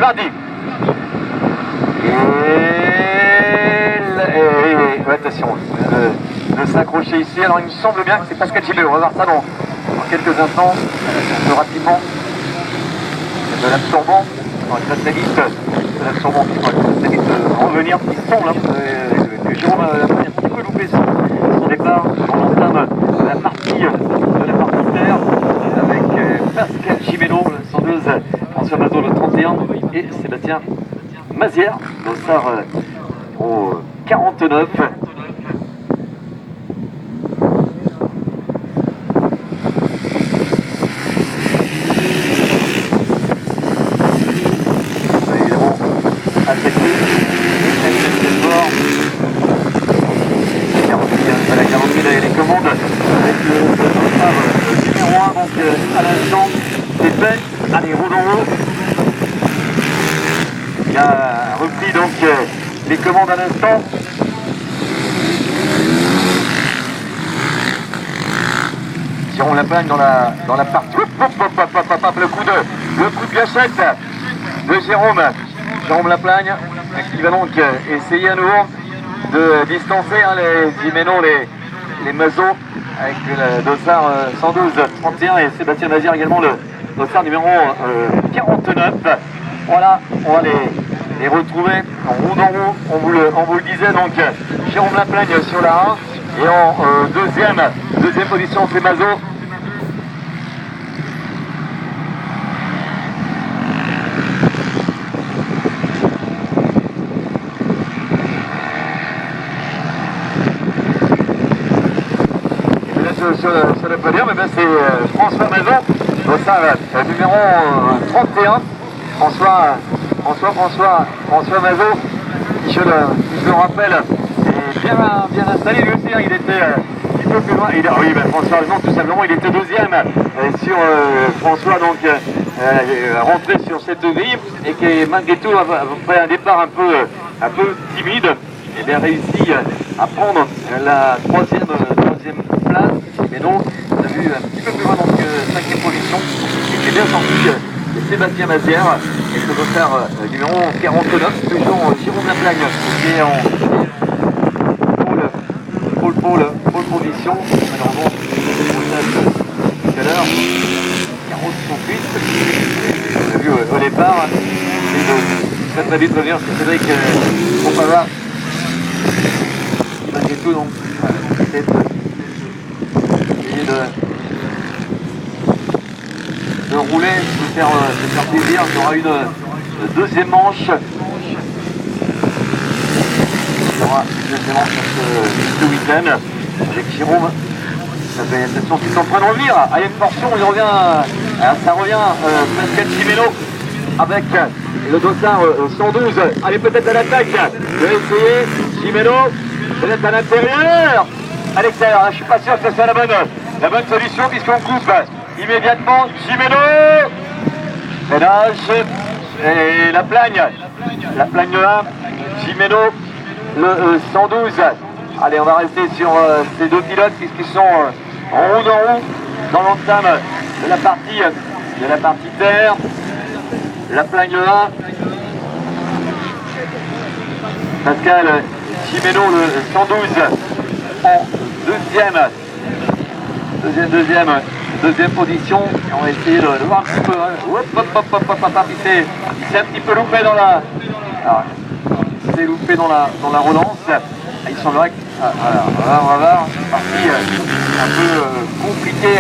c'est parti. Ouais, attention, de s'accrocher ici. Alors il me semble bien que c'est Pascal Gibet. On va voir ça dans quelques instants, un peu rapidement. De l'absorbant, très très vite. De l'absorbant qui va très vite revenir. Il semble que Jérôme a un petit peu loupé son départ. On entame la partie terre avec Pascal Gimeno, le 112, François Mazot, le 31 et Sébastien Mazière, dossard au 49. Évidemment, affecté, la garantie derrière les commandes avec le dossard numéro 1, donc à l'instant, c'est fait. Allez, roule en haut. Il a repris donc les commandes à l'instant. Jérôme Laplagne dans la partie. Le coup de gâchette de Jérôme Laplagne qui va donc essayer à nouveau de distancer les Gimeno, les Mazot avec le dossard 112, 31 et Sébastien Mazière également le dossard numéro 49. Voilà, on va les retrouver en roue en roue, on vous le disait, donc Jérôme Laplagne sur la 1 et en deuxième position c'est Mazot. Sur le podium, c'est François Mazot, dossard numéro 31. François Mazot, qui je le rappelle, est bien installé lui aussi, il était un petit peu plus loin. François, non, tout simplement, il était deuxième sur François, donc rentré sur cette grille et qui malgré tout, après un départ un peu timide, et bien réussi à prendre la troisième place. Mais non, on a vu un petit peu plus loin, donc 5e position, et qui est bien sorti. C'est Sébastien Mazière et le dossard numéro 49, toujours Jérôme Laplagne qui est en pole position. Malheureusement, tout à l'heure, 48. On a vu au départ, et très vite revenir, c'est Cédric Pompavard qui malgré tout donc peut-être essayer de rouler, de faire plaisir. Il y aura une deuxième manche. Il y aura une deuxième manche ce week-end avec Jérôme. Ça fait l'impression qu'ils sont en train de revenir. À une portion, ça revient Pascal Gimeno avec le dossard 112. Allez, peut-être à l'attaque. Je vais essayer. Gimeno, peut-être à l'intérieur. À l'extérieur. Je suis pas sûr que ce soit la bonne solution puisqu'on coupe immédiatement Gimeno, ménage et Laplagne 1, Gimeno le 112. Allez, on va rester sur ces deux pilotes puisqu'ils sont en roue dans l'entame de la partie terre. Laplagne 1, Pascal Gimeno le 112 en deuxième position. Et on va essayer de voir un petit peu. Il s'est un petit peu loupé dans la. dans la relance. Il semblerait que. On va voir. C'est parti un peu compliqué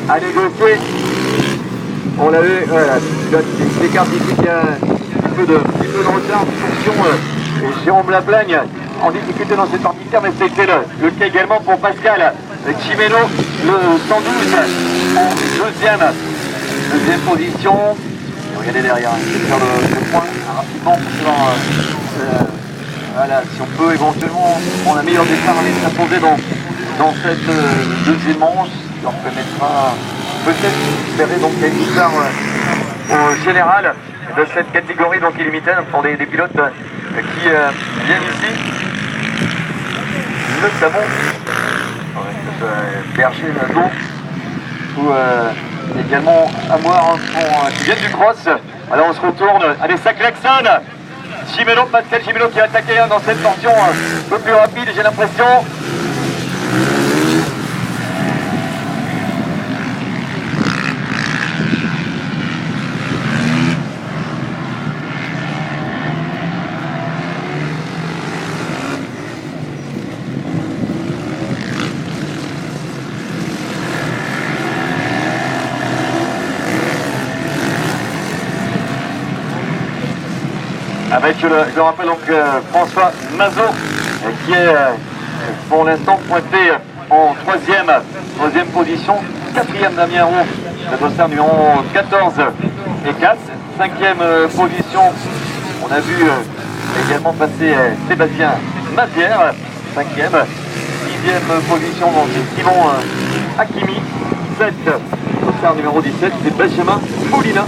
à négocier. On l'a vu, il s'écarte ici, il y a un petit peu de retard, de tension. Jérôme Laplagne en difficulté dans cette partie terre, mais c'était le cas également pour Pascal Gimeno, le 112 en deuxième position. Et regardez derrière, il va faire le point rapidement pour savoir voilà, si on peut éventuellement prendre un meilleur départ et s'imposer dans cette deuxième manche, ce qui leur permettra peut-être d'espérer donc une victoire au général de cette catégorie donc illimitée pour des pilotes qui viennent ici, notamment Berger, Nadeau, ou également Amoir qui viennent du cross. Alors on se retourne, allez ça klaxonne. Gimeno, Pascal Gimeno qui a attaqué dans cette portion un peu plus rapide, j'ai l'impression. Avec, je rappelle donc François Mazot qui est pour l'instant pointé en troisième position, quatrième Damien Roux, le dossard numéro 14 et 4, cinquième position, on a vu également passer Sébastien Mazière, cinquième, sixième position donc Simon Hakimi, 7, dossard numéro 17, c'est Benjamin Molina,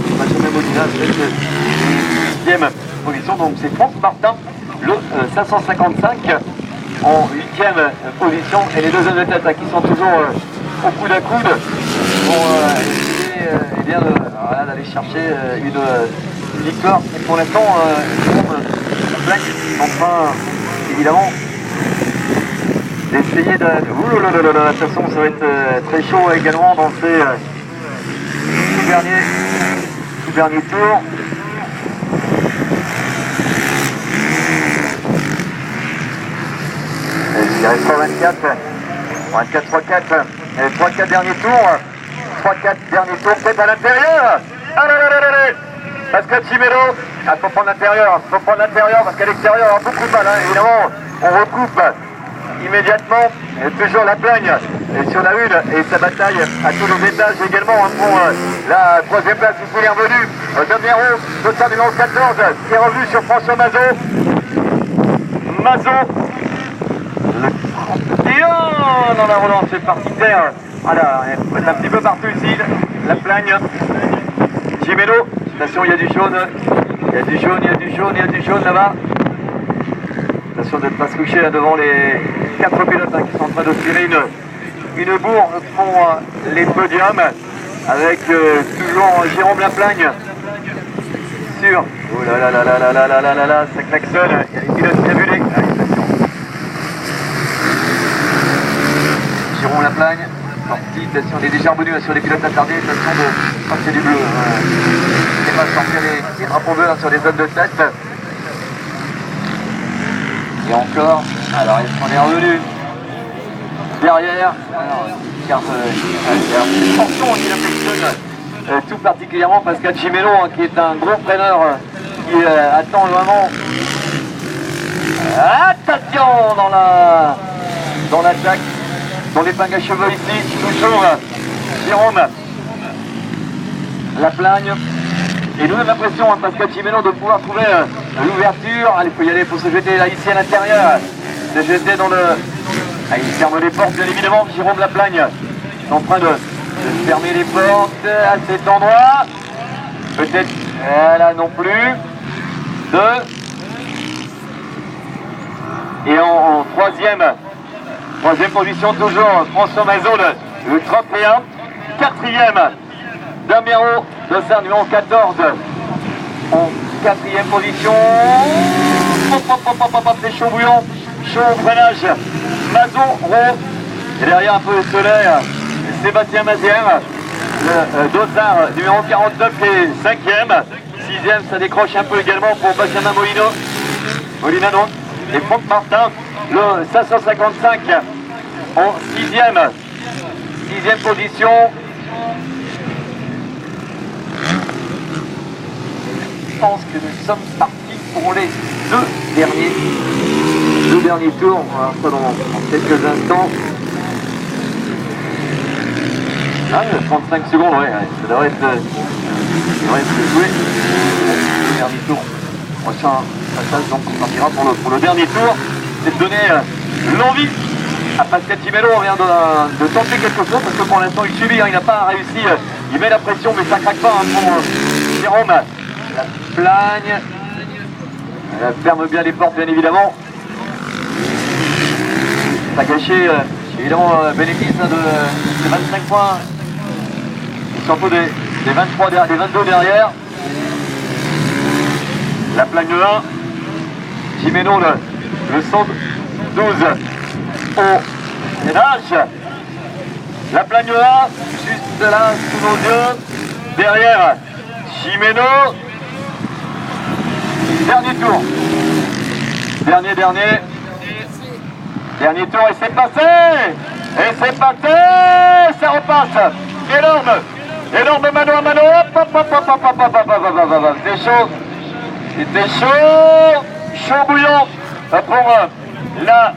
7e position, donc c'est Franck Martin, le 555 en 8e position, et les deux hommes de tête qui sont toujours au coude à coude pour essayer d'aller chercher une victoire. Et pour l'instant, Black est en train évidemment d'essayer de... Attention, ça va être très chaud également dans ces tout derniers tours. Il reste 24, 3-4, et 3-4 derniers tours, 3-4 derniers tours, peut-être à l'intérieur. Allez, Pascal Gimeno, il faut prendre l'intérieur, parce qu'à l'extérieur, on a beaucoup de mal, hein. Évidemment, on recoupe immédiatement, et toujours la plagne sur la une, et sa bataille à tous les étages également, hein, pour la troisième place, ici il est revenu, Damien Roux, dossard numéro 14, qui est revenu sur François Mazot. Et oh, dans la relance, c'est parti terre. Voilà, on va être un petit peu partout ici, la plagne. Gimeno, attention, il y a du jaune. Il y a du jaune là-bas. Attention de ne pas se coucher là, devant les 4 pilotes qui sont en train de tirer une bourre pour les podiums. Avec toujours Jérôme Laplagne sur. Oh là, ça klaxonne. Il y a les pilotes qui abusent. Jérôme Laplagne, sortie, attention, il est déjà revenu sur les pilotes attardés, attention de passer du bleu. Il va sortir les drapeaux bleus sur les zones de tête. Et encore, alors est-ce qu'on est revenu derrière? Alors, car une portion qui l'affectionne tout particulièrement Pascal Gimeno, hein, qui est un gros freineur qui attend vraiment. Attention dans l'attaque. Dans l'épingle à cheveux ici, toujours Jérôme Laplagne. Et nous avons l'impression, hein, Pascal Gimeno, de pouvoir trouver l'ouverture. Allez, il faut y aller, il faut se jeter là, ici à l'intérieur. Se jeter dans le... Ah, il ferme les portes, bien évidemment, Jérôme Laplagne. Il est en train de fermer les portes à cet endroit. Peut-être là non plus. Et en troisième position, toujours François Mazot, le 31. Quatrième, Damien Roux, dossard numéro 14. En quatrième position. C'est chaud bouillon, chaud au freinage. Mazot, Roux. Et derrière un peu le soleil, Sébastien Mazière. Le dossard numéro 49 qui est cinquième. Sixième, ça décroche un peu également pour Benjamin Molina donc. Et Franck Martin, le 555 en sixième position. Je pense que nous sommes partis pour les deux derniers tours. On va voir ça dans quelques instants. Ah, 35 secondes, ouais, ça devrait être joué. Le dernier tour. Prochain passage, donc on partira pour le dernier tour. C'est de donner l'envie à Pascal Gimeno. On vient de tenter quelque chose parce que pour l'instant il subit, hein, il n'a pas réussi. Il met la pression mais ça craque pas, hein, pour Jérôme Laplagne. Elle ferme bien les portes, bien évidemment. Ça a gâché évidemment bénéfice, hein, de 25 points. Surtout des 23 des 22 derrière. La plagne 1, Jimeno le 112 au ménage. La plagne 1, juste là sous nos yeux. Derrière, Jimeno. Dernier tour. Dernier tour et c'est passé. Et c'est passé. Ça repasse. Énorme mano à mano. C'était chaud. C'était chaud bouillant pour la...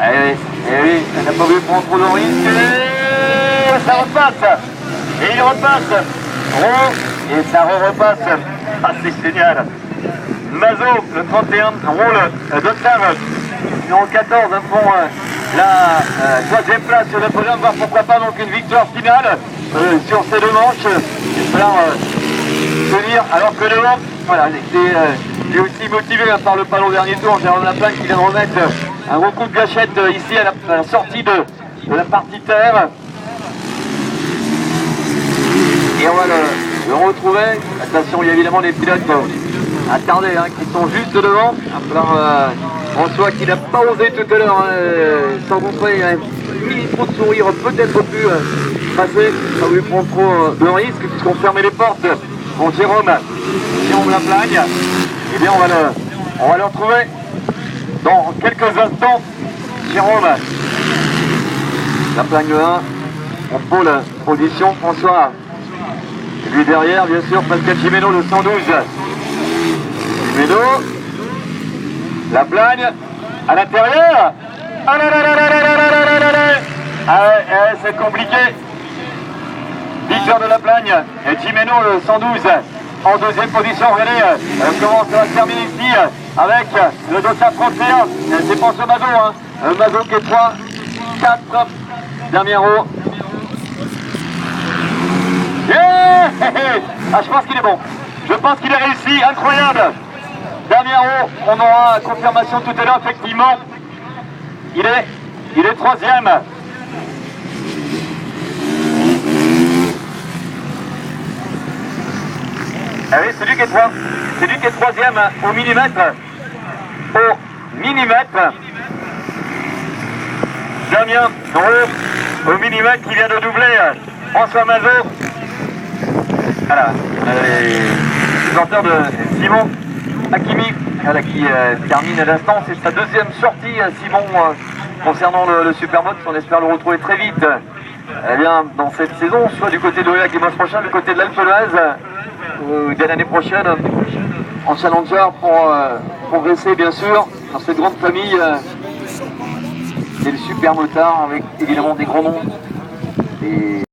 Eh oui, elle n'a pas voulu prendre trop de risques. Et ça repasse. Et il repasse. Et ça repasse. Ah, c'est génial. Mazo, le 31, roule d'Octave. Numéro 14, font la troisième place sur le podium, voir pourquoi pas donc une victoire finale sur ces deux manches. J'espère tenir, alors que devant, voilà, il est aussi motivé par le panneau dernier tour. Jérôme Laplagne qui vient de remettre un gros coup de gâchette ici à la sortie de la partie terre. Et on va le retrouver. Attention, il y a évidemment les pilotes attardés qui sont juste devant. Alors, François qui n'a pas osé tout à l'heure sans montrer un petit trop de sourire, peut-être pu passer, ça voulu prendre trop de risque puisqu'on fermait les portes. Bon, Jérôme Laplagne, eh bien on va le retrouver dans quelques instants. Jérôme Laplagne 1 en pôle position, François. Et lui derrière, bien sûr, Pascal Jimeno, le 112. Jimeno, Laplagne, à l'intérieur. C'est compliqué. Victoire de Laplagne, et Jimeno, le 112, en deuxième position. Regardez comment ça va se terminer ici, avec le Dossard 31. C'est pour ce Mazo, Mazo qui est 3, 4, dernier haut. Yeah. Ah, je pense qu'il est bon. Je pense qu'il est réussi, incroyable. Dernier haut, on aura confirmation tout à l'heure, effectivement. Il est troisième. Ah oui, c'est lui qui est troisième au millimètre. Au millimètre. Damien Dreux au millimètre qui vient de doubler François Mazo. Voilà, les supporters de Simon Hakimi, voilà, qui termine à l'instant. C'est sa deuxième sortie, Simon, concernant le Supermoto. On espère le retrouver très vite dans cette saison, soit du côté de l'OEA dimanche prochain, du côté de l'Alpe d'Huez, dès l'année prochaine, en challenger pour progresser bien sûr dans cette grande famille des Supermotards avec évidemment des grands noms.